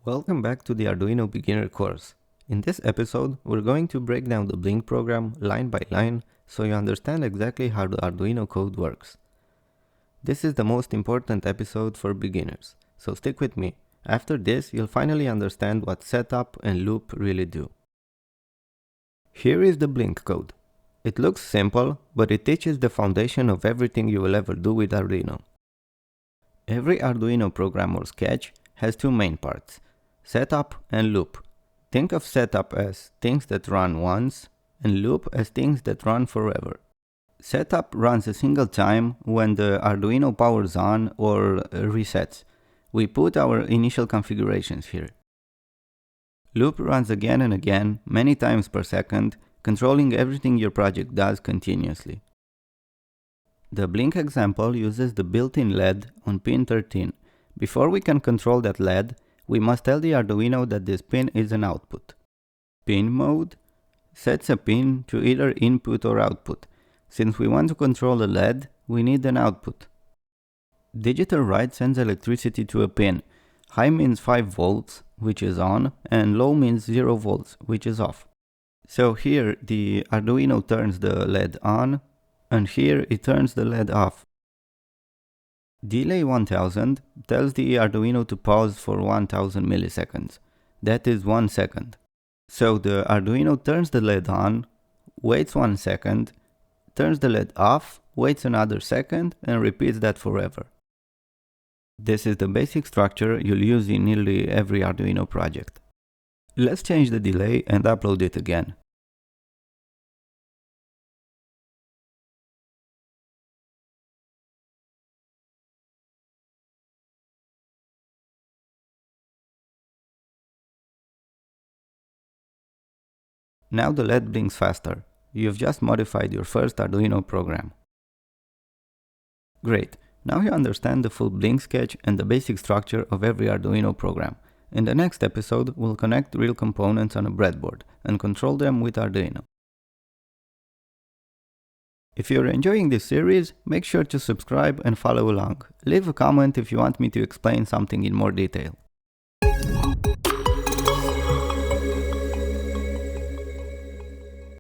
Welcome back to the Arduino beginner course. In this episode, we're going to break down the Blink program line by line so you understand exactly how the Arduino code works. This is the most important episode for beginners, so stick with me. After this, you'll finally understand what setup and loop really do. Here is the Blink code. It looks simple, but it teaches the foundation of everything you will ever do with Arduino. Every Arduino program or sketch has two main parts: setup and loop. Think of setup as things that run once and loop as things that run forever. Setup runs a single time when the Arduino powers on or resets. We put our initial configurations here. Loop runs again and again, many times per second, controlling everything your project does continuously. The Blink example uses the built-in LED on pin 13. Before we can control that LED, we must tell the Arduino that this pin is an output. pinMode sets a pin to either input or output. Since we want to control the LED, we need an output. digitalWrite sends electricity to a pin. High means 5 volts, which is on, and low means 0 volts, which is off. So here the Arduino turns the LED on, and here it turns the LED off. Delay 1000 tells the Arduino to pause for 1000 milliseconds. That is 1 second. So the Arduino turns the LED on, waits 1 second, turns the LED off, waits another second, and repeats that forever. This is the basic structure you'll use in nearly every Arduino project. Let's change the delay and upload it again. Now the LED blinks faster. You've just modified your first Arduino program. Great, now you understand the full Blink sketch and the basic structure of every Arduino program. In the next episode, we'll connect real components on a breadboard and control them with Arduino. If you're enjoying this series, make sure to subscribe and follow along. Leave a comment if you want me to explain something in more detail.